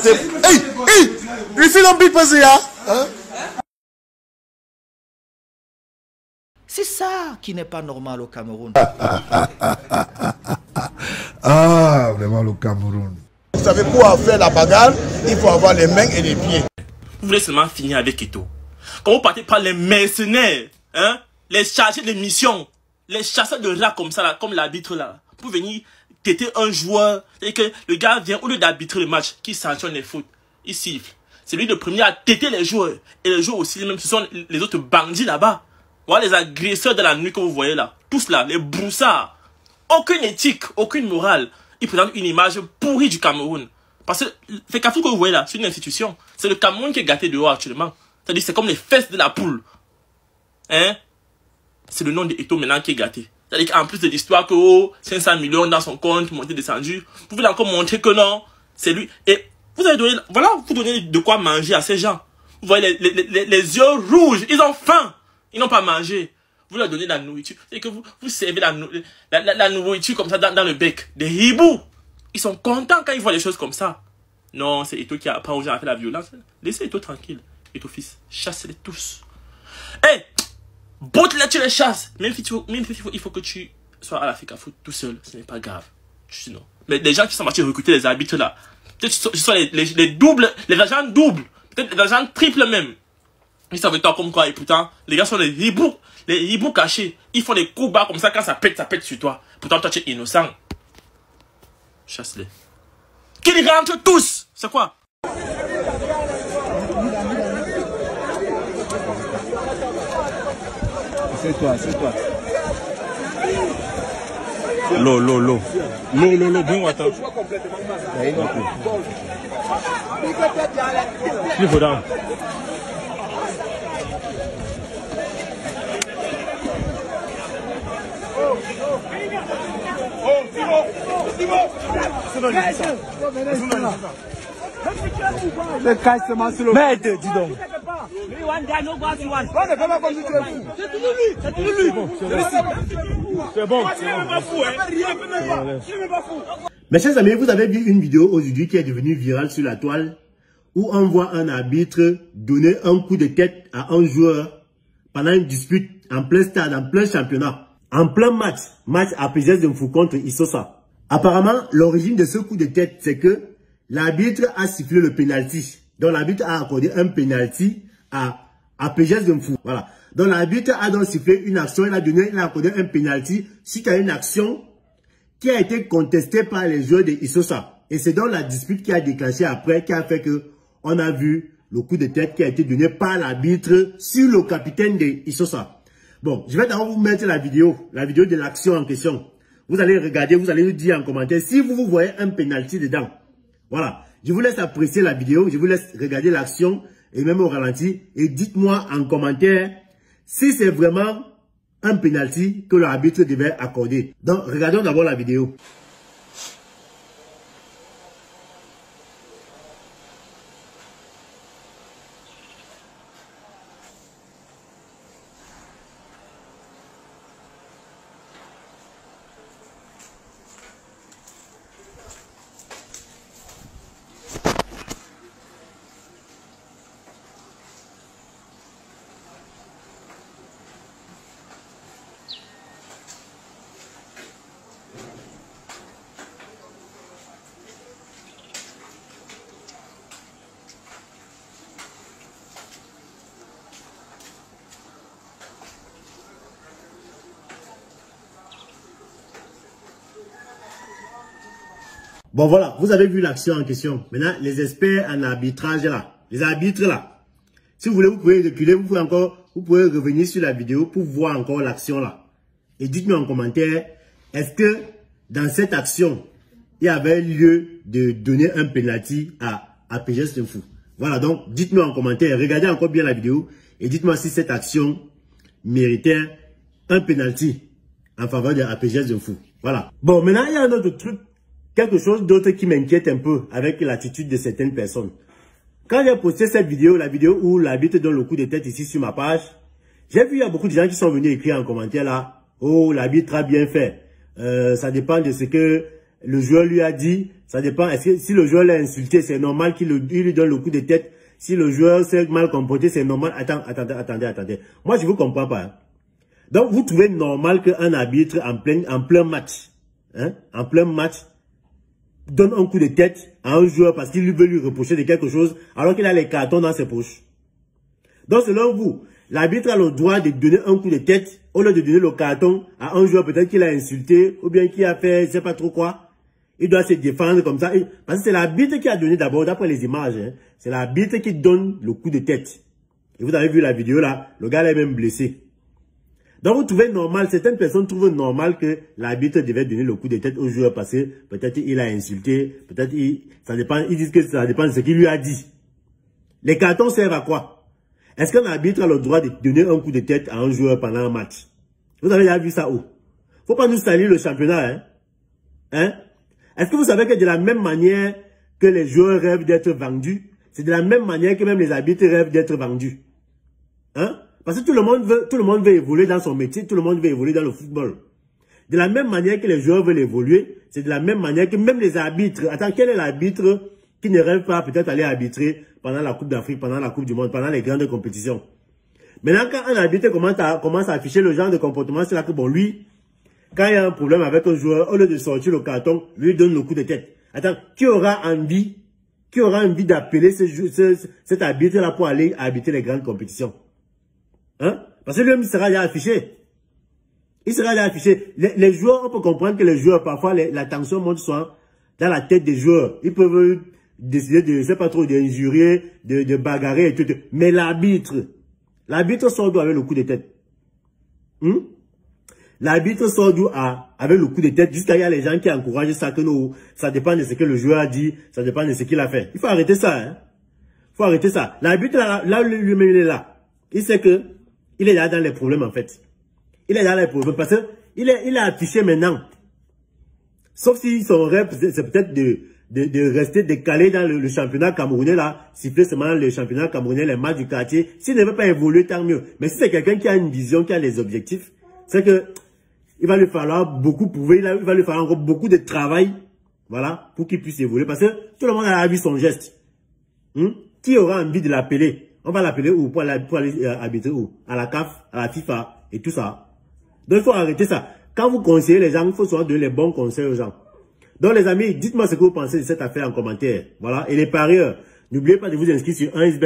c'est... Hey, hey, les filles n'ont pas ça, hein? C'est ça qui n'est pas normal au Cameroun. Ah, vraiment le Cameroun. Vous savez, pour faire la bagarre, il faut avoir les mains et les pieds. Vous voulez seulement finir avec Eto'o. Quand vous partez par les mercenaires, hein, les chargés de mission, les chasseurs de rats comme ça, là, comme l'arbitre là, pour venir têter un joueur, et que le gars vient, au lieu d'arbitrer le match, qui sanctionne les fautes, il siffle. C'est lui le premier à têter les joueurs. Et les joueurs aussi, même ce sont les autres bandits là-bas. Voilà les agresseurs de la nuit que vous voyez là. Tous là, les broussards. Aucune éthique, aucune morale. Ils présentent une image pourrie du Cameroun. Parce que le Carrefour que vous voyez là, c'est une institution. C'est le Cameroun qui est gâté dehors actuellement. C'est-à-dire c'est comme les fesses de la poule. Hein? C'est le nom de Eto'o maintenant qui est gâté. C'est-à-dire qu'en plus de l'histoire que 500 millions dans son compte, monté, descendu, vous pouvez encore montrer que non, c'est lui. Et vous avez donné, voilà, vous donnez de quoi manger à ces gens. Vous voyez les yeux rouges, ils ont faim. Ils n'ont pas mangé. Vous leur donnez la nourriture. C'est que vous servez la nourriture comme ça dans le bec. Des hiboux. Ils sont contents quand ils voient des choses comme ça. Non, c'est Eto'o qui apprend aux gens à faire la violence. Laissez Eto'o tranquille. Eto'o fils, chassez-les tous. Hey, botte-les, tu les chasses. Même si il faut que tu sois à la FECAFOOT tout seul. Ce n'est pas grave. Sinon. Mais les gens qui sont partis recruter les arbitres là, peut-être que ce sont les doubles, les agents doubles. Peut-être les agents triples même. Ils savent toi comme quoi, et pourtant, les gars sont les hiboux cachés. Ils font des coups bas comme ça, quand ça pète sur toi. Pourtant, toi, tu es innocent. Chasse-les. Qu'ils rentrent tous! C'est quoi? C'est toi. L'eau, bien water. Il faut down. Merde, dis donc. C'est bon. Mes chers amis, vous avez vu une vidéo aujourd'hui qui est devenue virale sur la toile où on voit un arbitre donner un coup de tête à un joueur pendant une dispute en plein stade, en plein championnat, en plein match APGS de Mfou contre Isosa. Apparemment, l'origine de ce coup de tête, c'est que l'arbitre a sifflé le penalty. Donc l'arbitre a accordé un penalty à APGS de Mfou. Voilà. Donc l'arbitre a donc sifflé une action, il a accordé un penalty suite à une action qui a été contestée par les joueurs de Isosa. Et c'est donc la dispute qui a déclenché après, qui a fait que on a vu le coup de tête qui a été donné par l'arbitre sur le capitaine de Isosa. Bon, je vais d'abord vous mettre la vidéo de l'action en question. Vous allez regarder, vous allez nous dire en commentaire si vous voyez un penalty dedans. Voilà. Je vous laisse apprécier la vidéo, je vous laisse regarder l'action et même au ralenti. Et dites-moi en commentaire si c'est vraiment un penalty que l'arbitre devait accorder. Donc, regardons d'abord la vidéo. Bon voilà, vous avez vu l'action en question. Maintenant, les experts en arbitrage là, les arbitres là. Si vous voulez, vous pouvez reculer, vous pouvez revenir sur la vidéo pour voir encore l'action là. Et dites-moi en commentaire, est-ce que dans cette action, il y avait lieu de donner un penalty à APGS Mfou? Voilà, donc dites-moi en commentaire, regardez encore bien la vidéo et dites-moi si cette action méritait un penalty en faveur de APGS Mfou. Voilà. Bon, maintenant, il y a un autre truc. Quelque chose d'autre qui m'inquiète un peu avec l'attitude de certaines personnes. Quand j'ai posté cette vidéo, la vidéo où l'arbitre donne le coup de tête ici sur ma page, j'ai vu il y a beaucoup de gens qui sont venus écrire en commentaire là, oh l'arbitre a bien fait. Ça dépend de ce que le joueur lui a dit, ça dépend. Est-ce que si le joueur l'a insulté, c'est normal qu'il lui donne le coup de tête. Si le joueur s'est mal comporté, c'est normal. Attendez. Moi, je ne vous comprends pas. Hein. Donc, vous trouvez normal qu'un arbitre en plein match, hein, en plein match, donne un coup de tête à un joueur parce qu'il veut lui reprocher de quelque chose alors qu'il a les cartons dans ses poches. Donc, selon vous, l'arbitre a le droit de donner un coup de tête au lieu de donner le carton à un joueur peut-être qu'il a insulté ou bien qui a fait je ne sais pas trop quoi. Il doit se défendre comme ça. Parce que c'est l'arbitre qui a donné d'abord, d'après les images, hein, c'est l'arbitre qui donne le coup de tête. Et vous avez vu la vidéo là, le gars est même blessé. Donc vous trouvez normal, certaines personnes trouvent normal que l'arbitre devait donner le coup de tête au joueur parce que peut-être il a insulté, peut-être ça dépend, ils disent que ça dépend de ce qu'il lui a dit. Les cartons servent à quoi? Est-ce qu'un arbitre a le droit de donner un coup de tête à un joueur pendant un match? Vous avez déjà vu ça où? Faut pas nous salir le championnat, hein? Est-ce que vous savez que de la même manière que les joueurs rêvent d'être vendus, c'est de la même manière que même les arbitres rêvent d'être vendus? Hein? Parce que tout le monde veut évoluer dans son métier, tout le monde veut évoluer dans le football. De la même manière que les joueurs veulent évoluer, c'est de la même manière que même les arbitres. Attends, quel est l'arbitre qui ne rêve pas peut-être aller arbitrer pendant la Coupe d'Afrique, pendant la Coupe du Monde, pendant les grandes compétitions? Maintenant, quand un arbitre commence à afficher le genre de comportement, c'est là que bon, lui, quand il y a un problème avec un joueur, au lieu de sortir le carton, lui donne le coup de tête. Attends, qui aura envie d'appeler cet arbitre-là pour aller arbitrer les grandes compétitions? Hein? Parce que lui-même, il sera déjà affiché. Il sera déjà affiché. Les joueurs, on peut comprendre que les joueurs, parfois, la tension monte soit dans la tête des joueurs. Ils peuvent décider de, je sais pas trop, d'injurier, de bagarrer et tout. Mais l'arbitre sort d'où avec le coup de tête? L'arbitre sort d'où avec le coup de tête jusqu'à il y a les gens qui encouragent ça, que nous, ça dépend de ce que le joueur a dit, ça dépend de ce qu'il a fait. Il faut arrêter ça, hein. Il faut arrêter ça. L'arbitre, là, lui-même, il est là. Il sait que il est là dans les problèmes, en fait. Il est là dans les problèmes parce que il est affiché maintenant. Sauf si son rêve, c'est peut-être de rester décalé dans le championnat camerounais, là, siffler seulement le championnat camerounais, les matchs du quartier. S'il ne veut pas évoluer, tant mieux. Mais si c'est quelqu'un qui a une vision, qui a des objectifs, c'est que il va lui falloir beaucoup prouver, il va lui falloir encore beaucoup de travail, voilà, pour qu'il puisse évoluer. Parce que tout le monde a vu son geste. Qui aura envie de l'appeler? On va l'appeler où? Pour aller arbitrer où? À la CAF, à la FIFA et tout ça. Donc il faut arrêter ça. Quand vous conseillez les gens, il faut souvent donner les bons conseils aux gens. Donc les amis, dites-moi ce que vous pensez de cette affaire en commentaire. Voilà. Et les parieurs, n'oubliez pas de vous inscrire sur 1xBet.